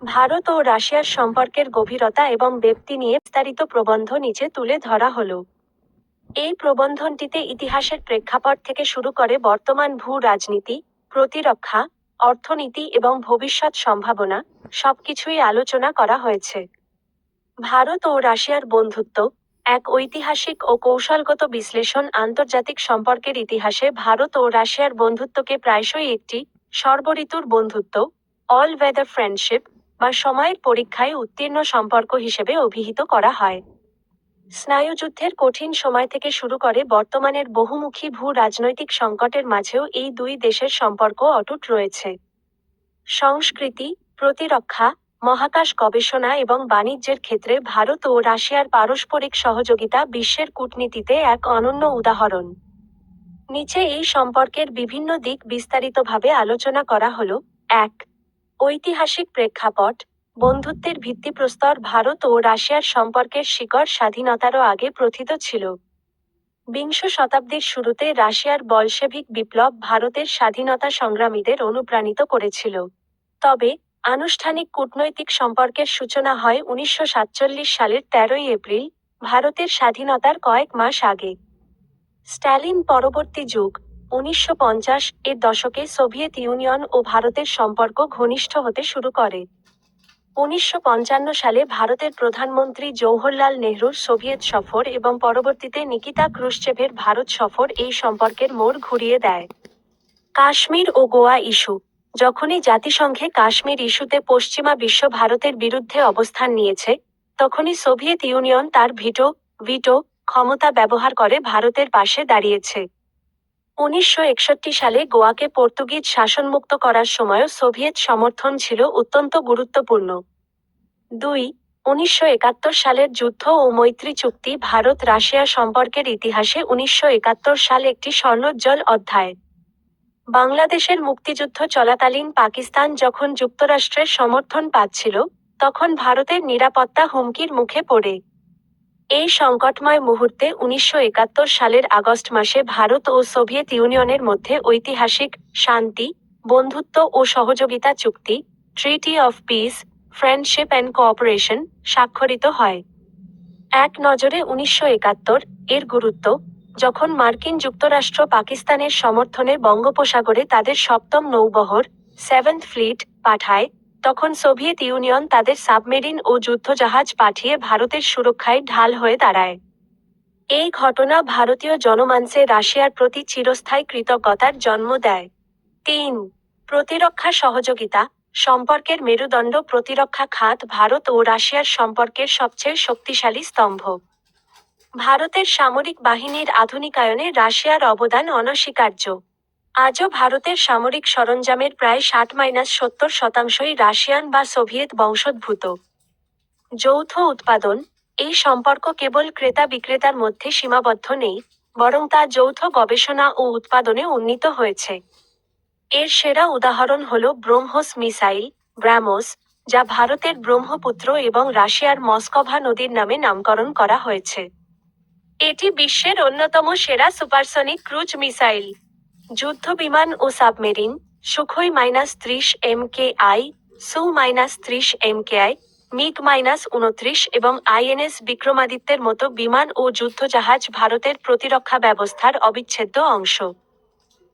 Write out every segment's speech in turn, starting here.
ভারত ও রাশিয়ার সম্পর্কের গভীরতা এবং ব্যাপ্তি নিয়ে বিস্তারিত প্রবন্ধ নিচে তুলে ধরা হলো। এই প্রবন্ধটিতে ইতিহাসের প্রেক্ষাপট থেকে শুরু করে বর্তমান ভূ-রাজনীতি, প্রতিরক্ষা, অর্থনীতি এবং ভবিষ্যৎ সম্ভাবনা সবকিছুই আলোচনা করা হয়েছে। ভারত ও রাশিয়ার বন্ধুত্ব, এক ঐতিহাসিক ও কৌশলগত বিশ্লেষণ। আন্তর্জাতিক সম্পর্কের ইতিহাসে ভারত ও রাশিয়ার বন্ধুত্বকে প্রায়শই একটি সর্বঋতুর বন্ধুত্ব, অল ওয়েদার ফ্রেন্ডশিপ বা সময়ের পরীক্ষায় উত্তীর্ণ সম্পর্ক হিসেবে অভিহিত করা হয়। স্নায়ুযুদ্ধের কঠিন সময় থেকে শুরু করে বর্তমানের বহুমুখী ভূ-রাজনৈতিক সংকটের মাঝেও এই দুই দেশের সম্পর্ক অটুট রয়েছে। সংস্কৃতি, প্রতিরক্ষা, মহাকাশ গবেষণা এবং বাণিজ্যের ক্ষেত্রে ভারত ও রাশিয়ার পারস্পরিক সহযোগিতা বিশ্বের কূটনীতিতে এক অনন্য উদাহরণ। নিচে এই সম্পর্কের বিভিন্ন দিক বিস্তারিতভাবে আলোচনা করা হলো। ১. ঐতিহাসিক প্রেক্ষাপট। বন্ধুত্বের ভিত্তিপ্রস্তর। ভারত ও রাশিয়ার সম্পর্কের শিকড় স্বাধীনতারও আগে প্রথিত ছিল। বিংশ শতাব্দীর শুরুতে রাশিয়ার বলশেভিক বিপ্লব ভারতের স্বাধীনতা সংগ্রামীদের অনুপ্রাণিত করেছিল। তবে, আনুষ্ঠানিক কূটনৈতিক সম্পর্কের সূচনা হয় 1947 সালের 13 এপ্রিল, ভারতের স্বাধীনতার কয়েক মাস আগে। স্ট্যালিন পরবর্তী যুগ, 1950-এর দশকে সোভিয়েত ইউনিয়ন ও ভারতের সম্পর্ক ঘনিষ্ঠ হতে শুরু করে। 1955 সালে ভারতের প্রধানমন্ত্রী জওহরলাল নেহরুর সোভিয়েত সফর এবং পরবর্তীতে নিকিতা ক্রুশ্চেভের ভারত সফর এই সম্পর্কের মোড় ঘুরিয়ে দেয়। কাশ্মীর ও গোয়া ইস্যু। যখনই জাতিসংঘে কাশ্মীর ইস্যুতে পশ্চিমা বিশ্ব ভারতের বিরুদ্ধে অবস্থান নিয়েছে, তখনই সোভিয়েত ইউনিয়ন তার ভিটো ক্ষমতা ব্যবহার করে ভারতের পাশে দাঁড়িয়েছে। 1961 সালে গোয়াকে পর্তুগিজ শাসনমুক্ত করার সময়ও সোভিয়েত সমর্থন ছিল অত্যন্ত গুরুত্বপূর্ণ। ২. 1971 সালের যুদ্ধ ও মৈত্রী চুক্তি। ভারত রাশিয়া সম্পর্কের ইতিহাসে 1971 সাল একটি স্বর্ণোজ্জ্বল অধ্যায়। বাংলাদেশের মুক্তিযুদ্ধ চলাকালীন পাকিস্তান যখন যুক্তরাষ্ট্রের সমর্থন পাচ্ছিল, তখন ভারতের নিরাপত্তা হুমকির মুখে পড়ে। এই সংকটময় মুহূর্তে 1971 সালের আগস্ট মাসে ভারত ও সোভিয়েত ইউনিয়নের মধ্যে ঐতিহাসিক শান্তি, বন্ধুত্ব ও সহযোগিতা চুক্তি, treaty of piece, friendship and cooperation স্বাক্ষরিত হয়। এক নজরে 1971 এর গুরুত্ব। যখন মার্কিন যুক্তরাষ্ট্র পাকিস্তানের সমর্থনে বঙ্গোপসাগরে তাদের সপ্তম নৌবহর, সেভেন্থ ফ্লিট, পাঠায়, তখন সোভিয়েত ইউনিয়ন তাদের সাবমেরিন ও যুদ্ধজাহাজ পাঠিয়ে ভারতের সুরক্ষায় ঢাল হয়ে দাঁড়ায়। এই ঘটনা ভারতীয় জনমানসে রাশিয়ার প্রতি চিরস্থায়ী কৃতজ্ঞতার জন্ম দেয়। ৩. প্রতিরক্ষা সহযোগিতা। সম্পর্কের মেরুদণ্ড। প্রতিরক্ষা খাত ভারত ও রাশিয়ার সম্পর্কের সবচেয়ে শক্তিশালী স্তম্ভ। ভারতের সামরিক বাহিনীর আধুনিকায়নে রাশিয়ার অবদান অনস্বীকার্য। আজও ভারতের সামরিক সরঞ্জামের প্রায় 60-70% রাশিয়ান বা সোভিয়েত বংশোদ্ভূত। যৌথ উৎপাদন। এই সম্পর্ক কেবল ক্রেতা-বিক্রেতার মধ্যে সীমাবদ্ধ নেই, বরং তা যৌথ গবেষণা ও উৎপাদনে উন্নীত হয়েছে। এর সেরা উদাহরণ হল ব্রহ্মোস মিসাইল, ব্রাহ্মোস, যা ভারতের ব্রহ্মপুত্র এবং রাশিয়ার মস্কভা নদীর নামে নামকরণ করা হয়েছে। এটি বিশ্বের অন্যতম সেরা সুপারসনিক ক্রুজ মিসাইল। যুদ্ধবিমান ও সাবমেরিন। সুখোই -30 MKI, সু-30 MKI, মিগ-29 এবং INS বিক্রমাদিত্যের মতো বিমান ও যুদ্ধজাহাজ ভারতের প্রতিরক্ষা ব্যবস্থার অবিচ্ছেদ্য অংশ।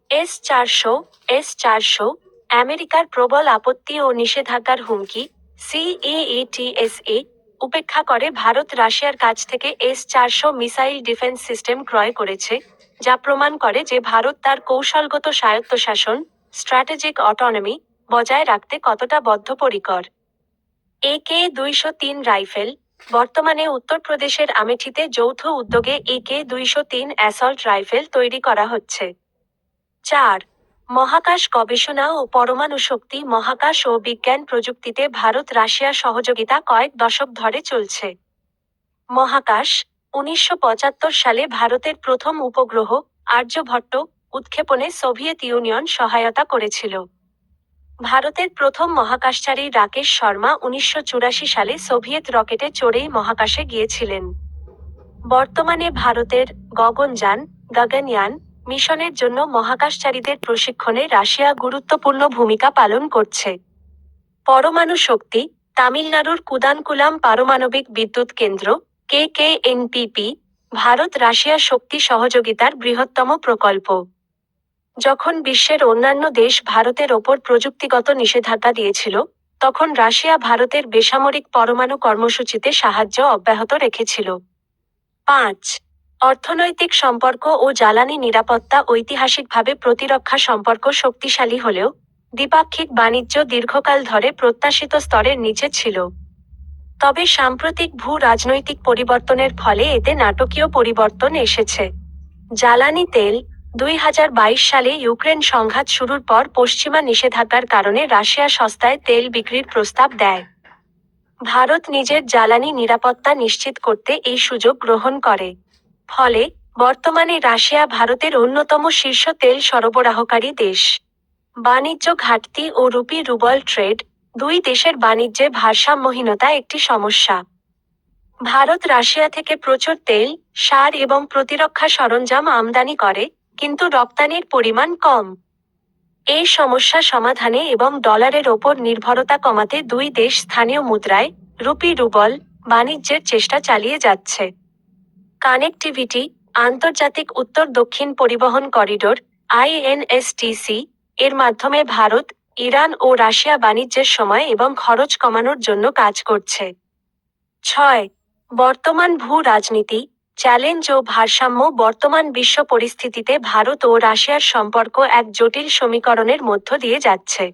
S-400, আমেরিকার প্রবল আপত্তি ও নিষেধাজ্ঞার হুমকি, CAATSA, উপেক্ষা করে ভারত রাশিয়ার কাছ থেকে S-400 মিসাইল ডিফেন্স সিস্টেম ক্রয় করেছে, যা প্রমাণ করে যে ভারত তার কৌশলগত স্বায়ত্তশাসন, স্ট্র্যাটেজিক অটোনমি, বজায় রাখতে কতটা বদ্ধপরিকর। AK-203 rifle. বর্তমানে উত্তরপ্রদেশের আমেঠিতে যৌথ উদ্যোগে AK-203 অ্যাসল্ট রাইফেল তৈরি করা হচ্ছে। ৪. মহাকাশ গবেষণা ও পরমাণু শক্তি। মহাকাশ ও বিজ্ঞান প্রযুক্তিতে ভারত রাশিয়া সহযোগিতা কয়েক দশক ধরে চলছে। মহাকাশ। 1975 সালে ভারতের প্রথম উপগ্রহ, আর্যভট্ট, উৎক্ষেপণে সোভিয়েত ইউনিয়ন সহায়তা করেছিল। ভারতের প্রথম মহাকাশচারী রাকেশ শর্মা 1984 সালে সোভিয়েত রকেটে চড়েই মহাকাশে গিয়েছিলেন। বর্তমানে ভারতের গগনযান, গগনয়ান মিশনের জন্য মহাকাশচারীদের প্রশিক্ষণে রাশিয়া গুরুত্বপূর্ণ ভূমিকা পালন করছে। পরমাণু শক্তি, তামিলনাড়ুর কুদানকুলাম পারমাণবিক বিদ্যুৎ কেন্দ্র KKNPP, ভারত রাশিয়া শক্তি সহযোগিতার বৃহত্তম প্রকল্প। যখন বিশ্বের অন্যান্য দেশ ভারতের ওপর প্রযুক্তিগত নিষেধাজ্ঞা দিয়েছিল, তখন রাশিয়া ভারতের বেসামরিক পরমাণু কর্মসূচিতে সাহায্য অব্যাহত রেখেছিল। 5. অর্থনৈতিক সম্পর্ক ও জ্বালানি নিরাপত্তা ঐতিহাসিকভাবে প্রতিরক্ষা সম্পর্ক শক্তিশালী হলেও, দ্বিপাক্ষিক বাণিজ্য দীর্ঘকাল ধরে প্রত্যাশিত স্তরের নিচে ছিল। তবে সাম্প্রতিক ভূ-রাজনৈতিক পরিবর্তনের ফলে এতে নাটকীয় পরিবর্তন এসেছে। জ্বালানি তেল, 2022 সালে ইউক্রেন সংঘাত শুরুর পর পশ্চিমা নিষেধাজ্ঞার কারণে রাশিয়া সস্তায় তেল বিক্রির প্রস্তাব দেয়। ভারত নিজের জ্বালানি নিরাপত্তা নিশ্চিত করতে এই সুযোগ গ্রহণ করে। ফলে, বর্তমানে রাশিয়া ভারতের অন্যতম শীর্ষ তেল সরবরাহকারী দেশ। বাণিজ্য ঘাটতি ও রুপি-রুবল ট্রেড, দুই দেশের বাণিজ্যে ভারসাম্যহীনতা একটি সমস্যা। ভারত রাশিয়া থেকে প্রচুর তেল, সার এবং প্রতিরক্ষা সরঞ্জাম আমদানি করে, কিন্তু রপ্তানির পরিমাণ কম। এই সমস্যা সমাধানে এবং ডলারের ওপর নির্ভরতা কমাতে দুই দেশ স্থানীয় মুদ্রায়, রুপি-রুবল, বাণিজ্যের চেষ্টা চালিয়ে যাচ্ছে। কানেক্টিভিটি, আন্তর্জাতিক উত্তর-দক্ষিণ পরিবহন করিডোর INSTC এর মাধ্যমে ভারত, ইরান ও রাশিয়া বাণিজ্যের সময় এবং খরচ কমানোর জন্য কাজ করছে। 6. বর্তমান ভূ-রাজনীতি, চ্যালেঞ্জ ও ভারসাম্য বর্তমান বিশ্ব পরিস্থিতিতে ভারত ও রাশিয়ার সম্পর্ক এক জটিল সমীকরণের মধ্য দিয়ে যাচ্ছে।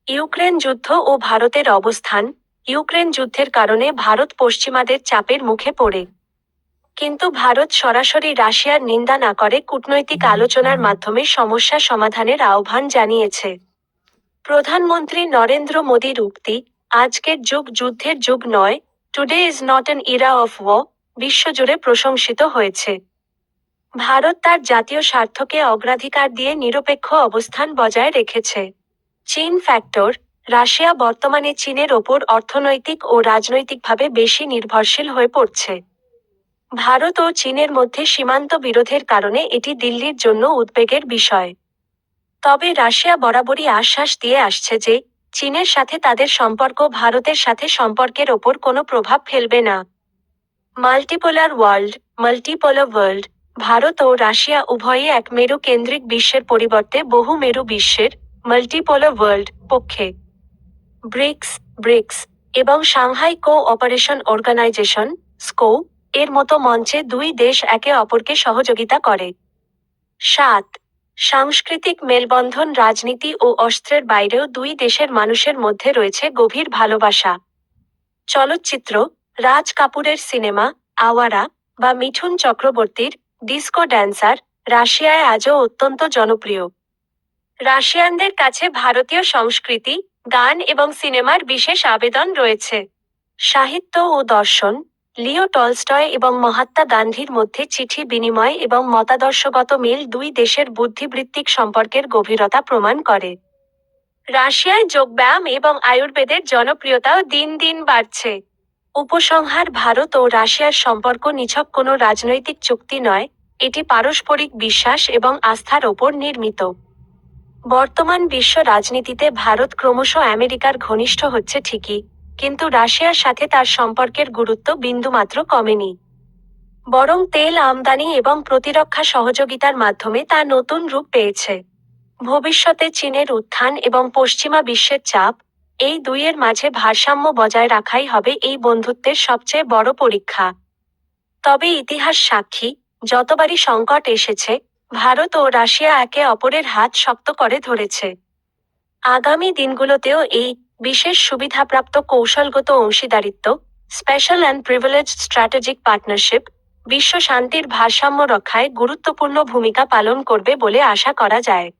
ইউক্রেন যুদ্ধ ও ভারতের অবস্থান, ইউক্রেন যুদ্ধের কারণে ভারত পশ্চিমাদের চাপের মুখে পড়ে। কিন্তু ভারত সরাসরি রাশিয়ার নিন্দা না করে কূটনৈতিক আলোচনার মাধ্যমে সমস্যা সমাধানের আহ্বান জানিয়েছে। প্রধানমন্ত্রী নরেন্দ্র মোদীর উক্তি, আজকের যুগ যুদ্ধের যুগ নয়, today is not an era of war, বিশ্বজুড়ে প্রশংসিত হয়েছে। ভারত তার জাতীয় স্বার্থকে অগ্রাধিকার দিয়ে নিরপেক্ষ অবস্থান বজায় রেখেছে। চীন ফ্যাক্টর, রাশিয়া বর্তমানে চীনের ওপর অর্থনৈতিক ও রাজনৈতিকভাবে বেশি নির্ভরশীল হয়ে পড়ছে। ভারত ও চীনের মধ্যে সীমান্ত বিরোধের কারণে এটি দিল্লির জন্য উদ্বেগের বিষয়। তবে রাশিয়া বরাবরই আশ্বাস দিয়ে আসছে যে, চীনের সাথে তাদের সম্পর্ক ভারতের সাথে সম্পর্কের ওপর কোনো প্রভাব ফেলবে না। মাল্টিপোলার ওয়ার্ল্ড, ভারত ও রাশিয়া উভয়ই এক মেরু কেন্দ্রিক বিশ্বের পরিবর্তে বহু মেরু বিশ্বের, মাল্টিপোলার ওয়ার্ল্ড, পক্ষে। ব্রিক্স এবং সাংহাই কো-অপারেশন অর্গানাইজেশন, SCO, এর মতো মঞ্চে দুই দেশ একে অপরকে সহযোগিতা করে। 7. সাংস্কৃতিক মেলবন্ধন রাজনীতি ও অস্ত্রের বাইরেও দুই দেশের মানুষের মধ্যে রয়েছে গভীর ভালোবাসা। চলচ্চিত্র, রাজ কাপুরের সিনেমা, আওয়ারা, বা মিঠুন চক্রবর্তীর, ডিস্কো ড্যান্সার, রাশিয়ায় আজও অত্যন্ত জনপ্রিয়। রাশিয়ানদের কাছে ভারতীয় সংস্কৃতি, গান এবং সিনেমার বিশেষ আবেদন রয়েছে। সাহিত্য ও দর্শন, লিও টলস্টয় এবং মহাত্মা গান্ধীর মধ্যে চিঠি বিনিময় এবং মতাদর্শগত মিল দুই দেশের বুদ্ধিবৃত্তিক সম্পর্কের গভীরতা প্রমাণ করে। রাশিয়ায় যোগব্যায়াম এবং আয়ুর্বেদের জনপ্রিয়তাও দিন দিন বাড়ছে। উপসংহার, ভারত ও রাশিয়ার সম্পর্ক নিছক কোনো রাজনৈতিক চুক্তি নয়, এটি পারস্পরিক বিশ্বাস এবং আস্থার ওপর নির্মিত। বর্তমান বিশ্ব রাজনীতিতে ভারত ক্রমশ আমেরিকার ঘনিষ্ঠ হচ্ছে ঠিকই, কিন্তু রাশিয়ার সাথে তার সম্পর্কের গুরুত্ব বিন্দুমাত্র কমেনি। বরং তেল আমদানি এবং প্রতিরক্ষা সহযোগিতার মাধ্যমে তা নতুন রূপ পেয়েছে। ভবিষ্যতে চীনের উত্থান এবং পশ্চিমা বিশ্বের চাপ, এই দুইয়ের মাঝে ভারসাম্য বজায় রাখাই হবে এই বন্ধুত্বের সবচেয়ে বড় পরীক্ষা। তবে ইতিহাস সাক্ষী, যতবারই সংকট এসেছে, ভারত ও রাশিয়া একে অপরের হাত শক্ত করে ধরেছে। আগামী দিনগুলোতেও এই বিশেষ সুবিধাপ্রাপ্ত কৌশলগত অংশীদারিত্ব, special and privileged strategic partnership, বিশ্ব শান্তির ভারসাম্য রক্ষায় গুরুত্বপূর্ণ ভূমিকা পালন করবে বলে আশা করা যায়।